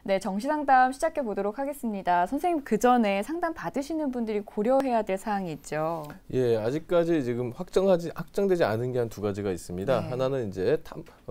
네, 정시상담 시작해 보도록 하겠습니다. 선생님, 그 전에 상담 받으시는 분들이 고려해야 될 사항이 있죠. 예, 아직까지 지금 확정되지 않은 게 한 두 가지가 있습니다. 네. 하나는 이제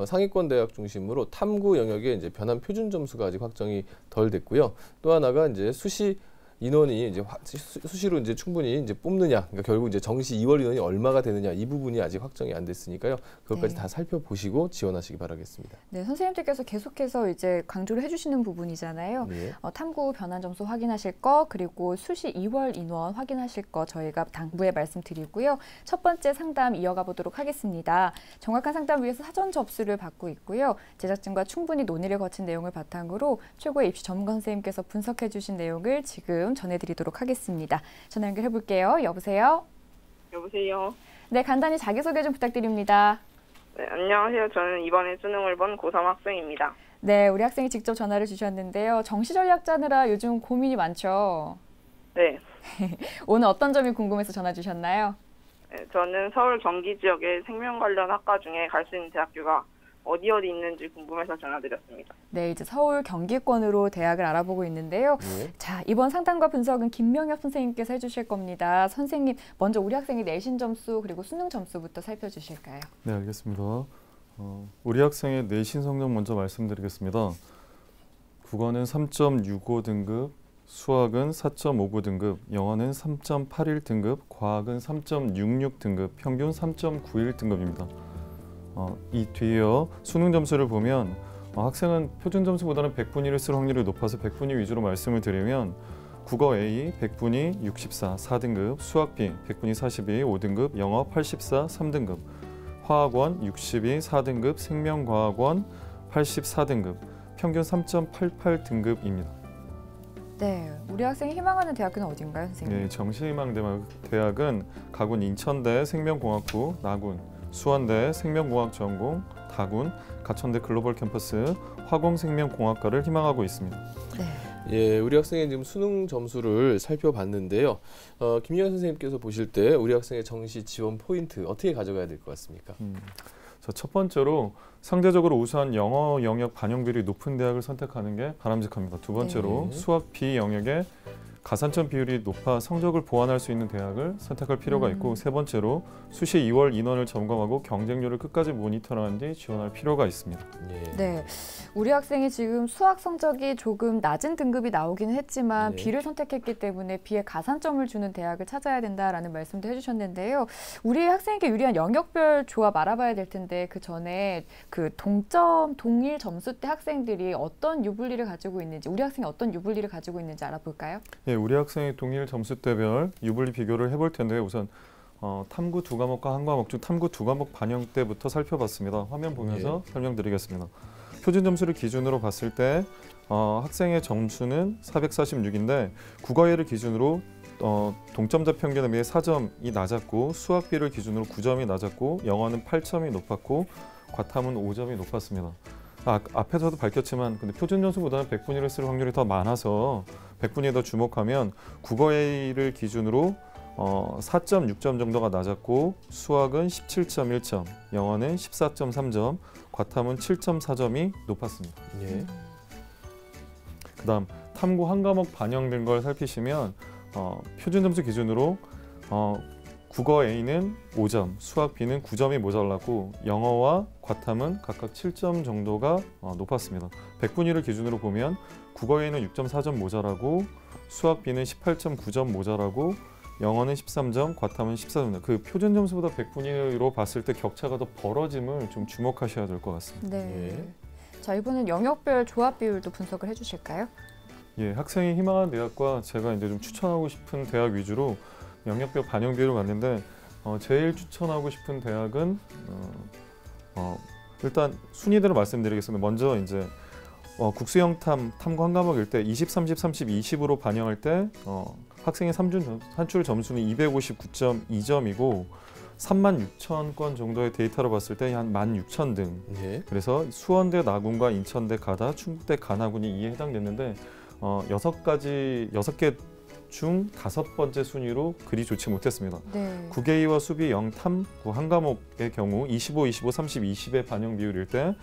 상위권 대학 중심으로 탐구 영역에 이제 변환 표준 점수가 아직 확정이 덜 됐고요. 또 하나가 이제 수시 인원이 이제 수시로 이제 충분히 이제 뽑느냐, 그러니까 결국 이제 정시 2월 인원이 얼마가 되느냐 이 부분이 아직 확정이 안 됐으니까요. 그것까지 네. 다 살펴보시고 지원하시기 바라겠습니다. 네, 선생님들께서 계속해서 이제 강조를 해주시는 부분이잖아요. 네. 탐구 변환 점수 확인하실 거, 그리고 수시 2월 인원 확인하실 거 저희가 당부에 말씀드리고요. 첫 번째 상담 이어가 보도록 하겠습니다. 정확한 상담을 위해서 사전 접수를 받고 있고요. 제작진과 충분히 논의를 거친 내용을 바탕으로 최고의 입시 전문가 선생님께서 분석해 주신 내용을 지금 전해드리도록 하겠습니다. 전화 연결해 볼게요. 여보세요? 여보세요. 네, 간단히 자기소개 좀 부탁드립니다. 네, 안녕하세요. 저는 이번에 수능을 본 고3 학생입니다. 네, 우리 학생이 직접 전화를 주셨는데요. 정시 전략 짜느라 요즘 고민이 많죠? 네. 오늘 어떤 점이 궁금해서 전화 주셨나요? 네, 저는 서울 경기 지역의 생명 관련 학과 중에 갈 수 있는 대학교가 어디 있는지 궁금해서 전화드렸습니다. 네, 이제 서울 경기권으로 대학을 알아보고 있는데요. 네. 자, 이번 상담과 분석은 김명엽 선생님께서 해주실 겁니다. 선생님, 먼저 우리 학생의 내신 점수 그리고 수능 점수부터 살펴주실까요? 네, 알겠습니다. 우리 학생의 내신 성적 먼저 말씀드리겠습니다. 국어는 3.65등급, 수학은 4.59등급, 영어는 3.81등급, 과학은 3.66등급, 평균 3.91등급입니다. 이 뒤에요. 수능 점수를 보면 학생은 표준 점수보다는 100분위를 쓸 확률이 높아서 100분위 위주로 말씀을 드리면 국어 A 100분위 64, 4등급, 수학 B 100분위 42, 5등급, 영어 84, 3등급, 화학원 62, 4등급, 생명과학원 84등급, 평균 3.88등급입니다. 네, 우리 학생이 희망하는 대학교는 어딘가요, 선생님? 네, 정시희망대학은 가군 인천대 생명공학부, 나군 수원대 생명공학 전공, 다군, 가천대 글로벌 캠퍼스, 화공생명공학과를 희망하고 있습니다. 네. 예, 우리 학생의 지금 수능 점수를 살펴봤는데요. 김유현 선생님께서 보실 때 우리 학생의 정시 지원 포인트 어떻게 가져가야 될 것 같습니까? 첫 번째로 상대적으로 우수한 영어 영역 반영 비율이 높은 대학을 선택하는 게 바람직합니다. 두 번째로 네. 수학 B 영역에 가산점 비율이 높아 성적을 보완할 수 있는 대학을 선택할 필요가 있고, 세 번째로 수시 2월 인원을 점검하고 경쟁률을 끝까지 모니터한 뒤 지원할 필요가 있습니다. 예. 네, 우리 학생이 지금 수학 성적이 조금 낮은 등급이 나오기는 했지만 네. B를 선택했기 때문에 B에 가산점을 주는 대학을 찾아야 된다라는 말씀도 해주셨는데요. 우리 학생에게 유리한 영역별 조합 알아봐야 될 텐데 그 전에 그 동일 점수 대 학생들이 어떤 유불리를 가지고 있는지, 우리 학생이 어떤 유불리를 가지고 있는지 알아볼까요? 예, 우리 학생의 동일 점수대별 유불리 비교를 해볼 텐데 우선 탐구 두 과목과 한 과목 중 탐구 두 과목 반영 때부터 살펴봤습니다. 화면 보면서 설명드리겠습니다. 표준 점수를 기준으로 봤을 때 학생의 점수는 446인데 국어예를 기준으로 동점자 평균에 비해 4점이 낮았고, 수학 B를 기준으로 9점이 낮았고, 영어는 8점이 높았고, 과탐은 5점이 높았습니다. 앞에서도 밝혔지만 근데 표준 점수보다는 100분위를 쓸 확률이 더 많아서 100분위에 더 주목하면 국어 A를 기준으로 4.6점 정도가 낮았고, 수학은 17.1점, 영어는 14.3점, 과탐은 7.4점이 높았습니다. 예. 그다음 탐구 한 과목 반영된 걸 살피시면 표준 점수 기준으로 국어 A는 5점, 수학 B는 9점이 모자랐고, 영어와 과탐은 각각 7점 정도가 높았습니다. 100분위를 기준으로 보면 국어 A는 6.4점 모자라고, 수학 B는 18.9점 모자라고, 영어는 13점, 과탐은 14점. 그 표준 점수보다 100분위로 봤을 때 격차가 더 벌어짐을 좀 주목하셔야 될 것 같습니다. 네. 자, 이번엔 영역별 조합 비율도 분석을 해주실까요? 예, 학생이 희망하는 대학과 제가 이제 좀 추천하고 싶은 대학 위주로 영역별 반영 비율을 봤는데 제일 추천하고 싶은 대학은 일단 순위대로 말씀드리겠습니다. 먼저 이제 국수형 탐구 한 과목일 때 20, 30, 30, 20으로 반영할 때 학생의 산출 점수는 259.2점이고 36,000건 정도의 데이터로 봤을 때 한 16,000등. 예. 그래서 수원대 나군과 인천대 가다, 충북대 가나군이 이에 해당됐는데 6개 중 5번째 순위로 그리 좋지 못했습니다. 네. 국예이와 수비 영 탐구 한 과목의 경우 25, 25, 30, 20의 반영 비율일 때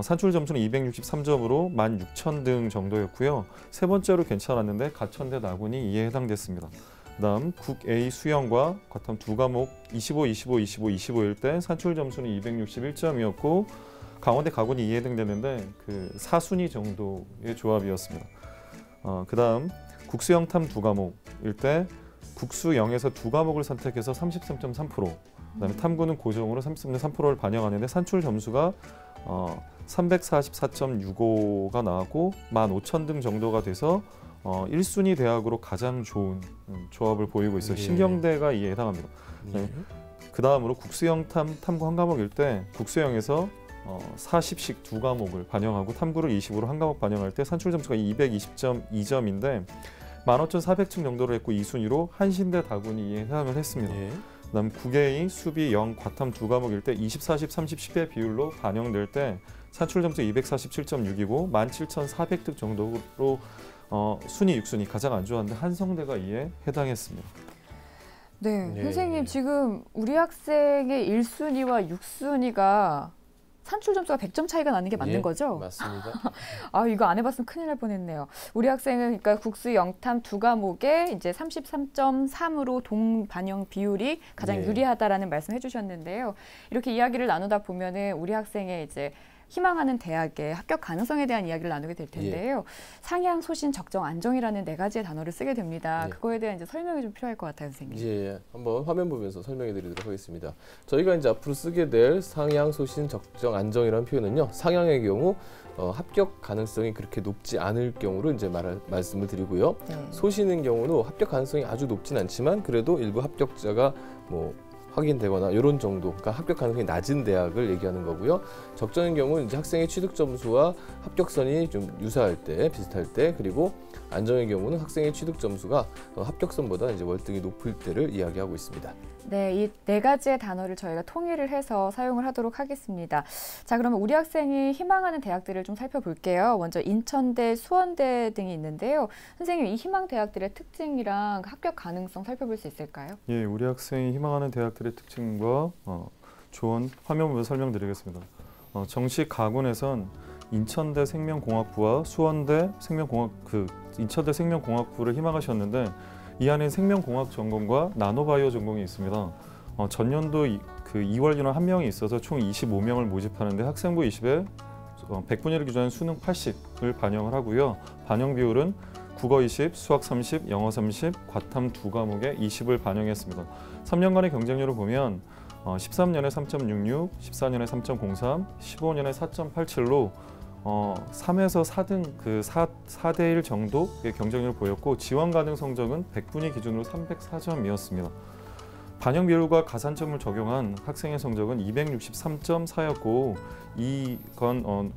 산출 점수는 263점으로 16,000등 정도였고요. 세 번째로 괜찮았는데 가천대 나군이 이에 해당됐습니다. 그다음 국 A 수영과 과탐 두 과목 25, 25, 25, 25일 때 산출 점수는 261점이었고 강원대 가군이 이에 해당됐는데 그 4순위 정도의 조합이었습니다. 그다음 국수영탐 두 과목일 때 국수 0에서 두 과목을 선택해서 33.3%, 그다음에 탐구는 고정으로 33.3%를 반영하는데 산출 점수가 344.65가 나왔고 15,000등 정도가 돼서 1순위 대학으로 가장 좋은 조합을 보이고 있어요. 예. 신경대가 이에 해당합니다. 네. 그 다음으로 국수형 탐구 한 과목일 때 국수형에서 40씩 두 과목을 반영하고 탐구를 20으로 한 과목 반영할 때 산출 점수가 220.2점인데 15,400층 정도로 했고 2순위로 한신대 다군이 이에 해당을 했습니다. 예. 그다음 국외의 수비 0, 과탐 두 과목일 때 20, 40, 30, 10의 비율로 반영될 때 산출 점수 247.6이고 17,400득 정도로 순위 6순위 가장 안 좋았는데 한성대가 이에 해당했습니다. 네, 예. 선생님 지금 우리 학생의 1순위와 6순위가 산출 점수가 100점 차이가 나는 게 맞는 예, 거죠? 맞습니다. 아, 이거 안 해봤으면 큰일 날 뻔했네요. 우리 학생은 그러니까 국수 영탐 두 과목에 이제 33.3으로 동반영 비율이 가장 예. 유리하다라는 말씀 해주셨는데요. 이렇게 이야기를 나누다 보면은 우리 학생의 이제 희망하는 대학의 합격 가능성에 대한 이야기를 나누게 될 텐데요. 상향, 소신, 적정, 안정이라는 네 가지의 단어를 쓰게 됩니다. 예. 그거에 대한 이제 설명이 좀 필요할 것 같아요, 선생님. 예, 한번 화면 보면서 설명해 드리도록 하겠습니다. 저희가 이제 앞으로 쓰게 될 상향, 소신, 적정, 안정이라는 표현은요. 상향의 경우 합격 가능성이 그렇게 높지 않을 경우로 이제 말씀을 드리고요. 네. 소신의 경우도 합격 가능성이 아주 높진 않지만 그래도 일부 합격자가 뭐 확인되거나 이런 정도, 그러니까 합격 가능성이 낮은 대학을 얘기하는 거고요. 적정인 경우는 이제 학생의 취득 점수와 합격선이 좀 유사할 때, 비슷할 때, 그리고 안정의 경우는 학생의 취득 점수가 합격선보다 이제 월등히 높을 때를 이야기하고 있습니다. 네, 이 네 가지의 단어를 저희가 통일을 해서 사용을 하도록 하겠습니다. 자, 그러면 우리 학생이 희망하는 대학들을 좀 살펴볼게요. 먼저 인천대, 수원대 등이 있는데요. 선생님, 이 희망 대학들의 특징이랑 합격 가능성 살펴볼 수 있을까요? 예, 우리 학생이 희망하는 대학들의 특징과 조언 화면 보면서 설명드리겠습니다. 정시 가군에선 인천대 생명공학부와 수원대 인천대 생명공학부를 희망하셨는데 이 안에 생명공학 전공과 나노바이오 전공이 있습니다. 전년도 2월 인원 1명이 있어서 총 25명을 모집하는데 학생부 20에 100분위를 기준한 수능 80을 반영을 하고요. 반영 비율은 국어 20, 수학 30, 영어 30, 과탐 두 과목에 20을 반영했습니다. 3년간의 경쟁률을 보면 13년에 3.66, 14년에 3.03, 15년에 4.87로 3에서 4등 4대 1 정도의 경쟁률을 보였고 지원 가능 성적은 100분위 기준으로 304점이었습니다. 반영 비율과 가산점을 적용한 학생의 성적은 263.4였고 이건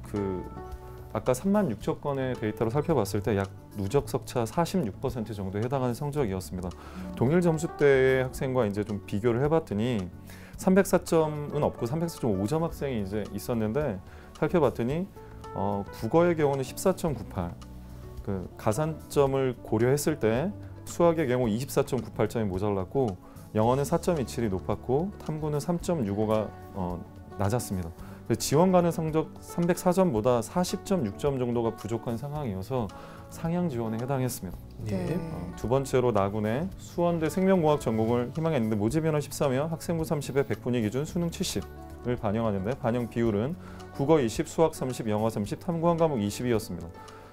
아까 36,000건의 데이터로 살펴봤을 때 약 누적 석차 46% 정도에 해당하는 성적이었습니다. 동일 점수대의 학생과 이제 좀 비교를 해봤더니 304점은 없고 304.5점 학생이 이제 있었는데 살펴봤더니 국어의 경우는 14.98, 그 가산점을 고려했을 때 수학의 경우 24.98점이 모자랐고 영어는 4.27이 높았고 탐구는 3.65가 낮았습니다. 지원 가능 성적 304점보다 40.6점 정도가 부족한 상황이어서 상향 지원에 해당했습니다. 네. 두 번째로 나군의 수원대 생명공학 전공을 희망했는데 모집 인원 14명, 학생부 30에 100분위 기준 수능 70을 반영하는데 반영 비율은 국어 20, 수학 30, 영어 30, 탐구 한 과목 20이었습니다.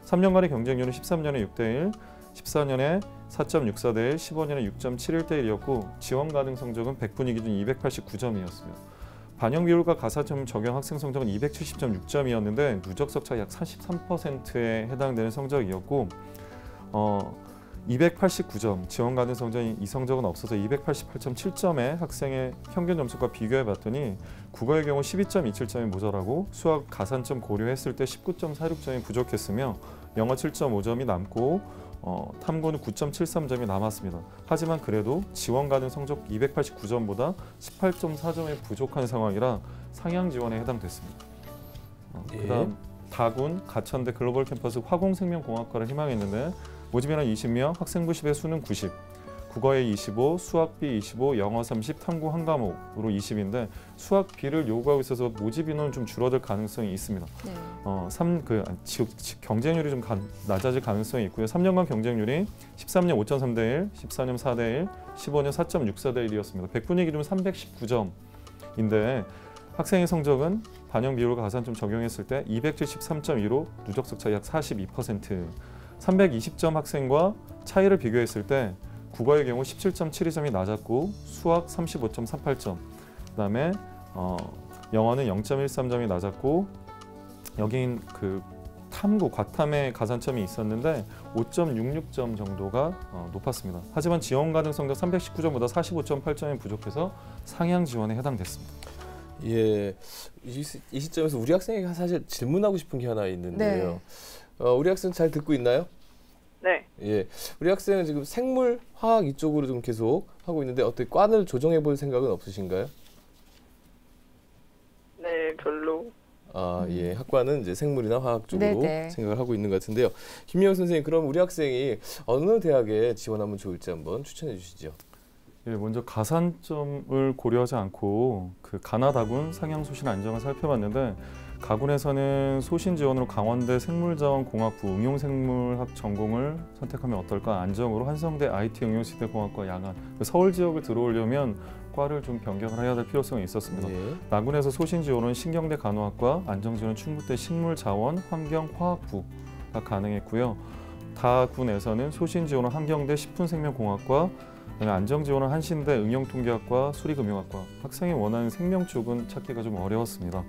3년간의 경쟁률은 13년에 6대 1, 14년에 4.64대 1, 15년에 6.71대 1이었고 지원 가능 성적은 100분위 기준 289점이었습니다. 반영 비율과 가산점 적용 학생 성적은 270.6점이었는데 누적 석차 약 43%에 해당되는 성적이었고 289점 지원 가능 성적이 이 성적은 없어서 288.7점의 학생의 평균 점수과 비교해 봤더니 국어의 경우 12.27점이 모자라고 수학 가산점 고려했을 때 19.46점이 부족했으며 영어 7.5점이 남고 탐구는 9.73점이 남았습니다. 하지만 그래도 지원 가능 성적 289점보다 18.4점이 부족한 상황이라 상향 지원에 해당됐습니다. 그다음 다군 가천대 글로벌 캠퍼스 화공생명공학과를 희망했는데 모집 인원 20명, 학생부 10에 수능 90, 국어에 25, 수학 B 25, 영어 30, 탐구 한 과목으로 20인데 수학 B를 요구하고 있어서 모집 인원은 좀 줄어들 가능성이 있습니다. 네. 경쟁률이 좀 낮아질 가능성이 있고요. 3년간 경쟁률이 13년 5.3대 1, 14년 4대 1, 15년 4.64대 1이었습니다. 100분위 기준 319점인데 학생의 성적은 반영 비율과 가산점 적용했을 때 273.2로 누적석 차이 약 42%, 320점 학생과 차이를 비교했을 때 국어의 경우 17.72점이 낮았고 수학 35.38점, 그다음에 영어는 0.13점이 낮았고 여긴 그 탐구, 과탐의 가산점이 있었는데 5.66점 정도가 높았습니다. 하지만 지원 가능 성적 319점보다 45.8점이 부족해서 상향 지원에 해당됐습니다. 예, 이 시점에서 우리 학생에게 사실 질문하고 싶은 게 하나 있는데요. 우리 학생 잘 듣고 있나요? 네. 예, 우리 학생은 지금 생물, 화학 이쪽으로 좀 계속 하고 있는데 어떻게 과를 조정해 볼 생각은 없으신가요? 네, 별로. 아, 예, 학과는 이제 생물이나 화학 쪽으로 네네. 생각을 하고 있는 것 같은데요. 김미영 선생님, 그럼 우리 학생이 어느 대학에 지원하면 좋을지 한번 추천해 주시죠. 예, 먼저 가산점을 고려하지 않고 그 가나다군 상향소신 안정을 살펴봤는데 가군에서는 소신 지원으로 강원대 생물자원공학부 응용생물학 전공을 선택하면 어떨까? 안정으로 한성대 IT 응용시대공학과 양안, 서울 지역을 들어오려면 과를 좀 변경을 해야 될 필요성이 있었습니다. 예. 나군에서 소신 지원은 신경대 간호학과, 안정 지원은 충북대 식물자원 환경화학부가 가능했고요. 다군에서는 소신 지원은 한경대 식품생명공학과, 안정 지원은 한신대 응용통계학과, 수리금융학과. 학생이 원하는 생명 쪽은 찾기가 좀 어려웠습니다.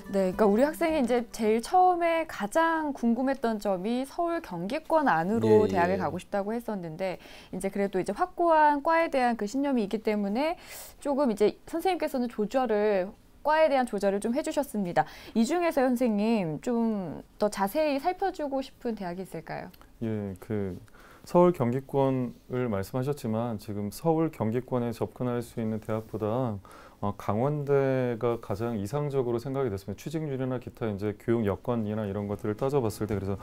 네, 그러니까 우리 학생이 이제 제일 처음에 가장 궁금했던 점이 서울 경기권 안으로 예, 대학에 예. 가고 싶다고 했었는데 이제 그래도 이제 확고한 과에 대한 그 신념이 있기 때문에 조금 이제 선생님께서는 과에 대한 조절을 좀 해주셨습니다. 이 중에서 선생님 좀 더 자세히 살펴주고 싶은 대학이 있을까요? 예, 서울 경기권을 말씀하셨지만 지금 서울 경기권에 접근할 수 있는 대학보다 강원대가 가장 이상적으로 생각이 됐습니다. 취직률이나 기타 이제 교육 여건이나 이런 것들을 따져봤을 때 그래서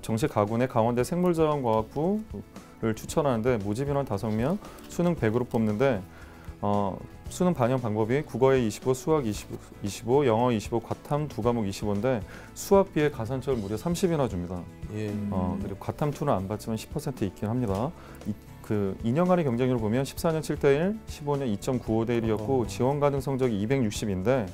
정시 가군의 강원대 생물자원과학부를 추천하는데 모집 인원 5명, 수능 100으로 뽑는데 수능 반영 방법이 국어에 25, 수학 25, 영어 25, 과탐 2과목 25인데 수학 B의 가산점을 무려 30이나 줍니다. 예. 그리고 과탐 2는 안 받지만 10% 있긴 합니다. 2년간의 경쟁률을 보면 14년 7대1, 15년 2.95대 1이었고 지원 가능 성적이 260인데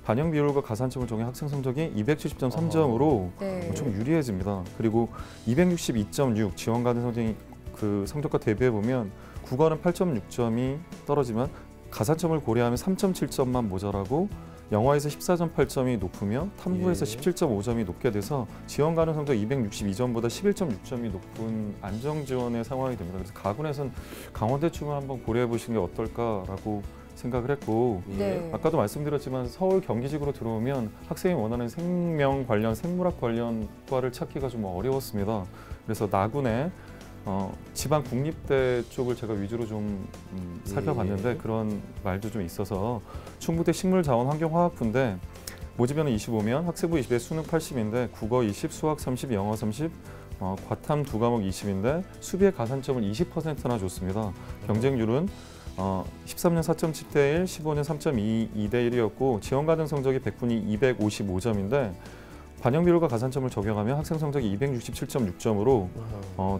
반영 비율과 가산점을 적용한 학생 성적이 270.3점으로 네. 좀 유리해집니다. 그리고 262.6 지원 가능 성적이 그 성적과 대비해 보면 국어는 8.6점이 떨어지면 가산점을 고려하면 3.7점만 모자라고 영어에서 14.8점이 높으며 탐구에서 예. 17.5점이 높게 돼서 지원 가능 성적 262점보다 11.6점이 높은 안정 지원의 상황이 됩니다. 그래서 가군에서는 강원대 쪽을 한번 고려해 보시는 게 어떨까라고 생각을 했고 네. 아까도 말씀드렸지만 서울 경기직으로 들어오면 학생이 원하는 생명 관련 생물학 관련 과를 찾기가 좀 어려웠습니다. 그래서 나군에 지방 국립대 쪽을 제가 위주로 좀 살펴봤는데 예. 그런 말도 좀 있어서 충북대 식물자원환경화학부인데 모집에는 25면 학생부 20에 수능 80인데 국어 20, 수학 30, 영어 30, 과탐 2과목 20인데 수비의 가산점을 20%나 줬습니다. 경쟁률은 13년 4.7대 1, 15년 3.22대 1이었고 지원 가능 성적이 100분이 255점인데 반영 비율과 가산점을 적용하면 학생 성적이 267.6점으로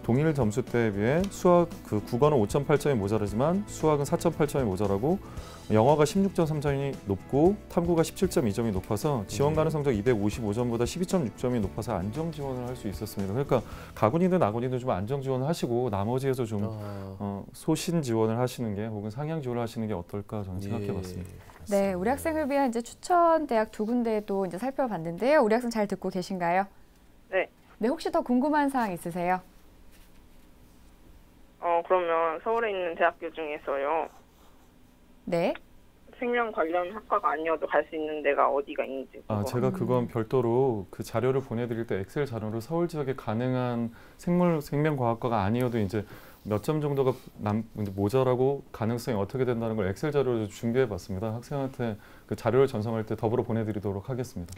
동일 점수대에 비해 수학 국어는 5.8점이 모자라지만 수학은 4.8점이 모자라고 영어가 16.3점이 높고 탐구가 17.2점이 높아서 지원 가능 성적 255점보다 12.6점이 높아서 안정 지원을 할 수 있었습니다. 그러니까 가군이든 나군이든 좀 안정 지원을 하시고 나머지에서 좀 소신 지원을 하시는 게 혹은 상향 지원을 하시는 게 어떨까 저는 생각해봤습니다. 네, 우리 학생을 위한 이제 추천 대학 2군데도 이제 살펴봤는데요. 우리 학생 잘 듣고 계신가요? 네. 네, 혹시 더 궁금한 사항 있으세요? 그러면 서울에 있는 대학교 중에서요. 네. 생명 관련 학과가 아니어도 갈 수 있는 데가 어디가 있는지. 제가 그건 별도로 그 자료를 보내드릴 때 엑셀 자료로 서울 지역에 가능한 생명과학과가 아니어도 이제 몇 점 정도가 모자라고 가능성이 어떻게 된다는 걸 엑셀 자료로 준비해봤습니다. 학생한테 그 자료를 전송할 때 더불어 보내드리도록 하겠습니다.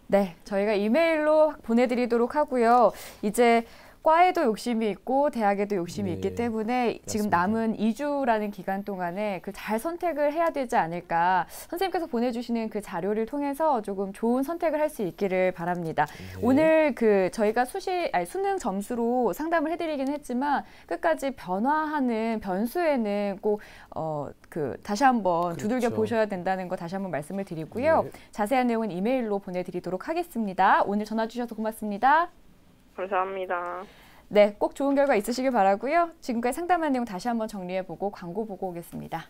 네, 저희가 이메일로 보내드리도록 하고요. 이제 과에도 욕심이 있고 대학에도 욕심이 네. 있기 때문에 지금 맞습니다. 남은 2주라는 기간 동안에 그 잘 선택을 해야 되지 않을까. 선생님께서 보내주시는 그 자료를 통해서 조금 좋은 선택을 할 수 있기를 바랍니다. 네. 오늘 그 저희가 수능 점수로 상담을 해드리긴 했지만 끝까지 변화하는 변수에는 꼭 다시 한번 두들겨 그렇죠. 보셔야 된다는 거 다시 한번 말씀을 드리고요. 네. 자세한 내용은 이메일로 보내드리도록 하겠습니다. 오늘 전화 주셔서 고맙습니다. 감사합니다. 네, 꼭 좋은 결과 있으시길 바라고요. 지금까지 상담한 내용 다시 한번 정리해보고 광고 보고 오겠습니다.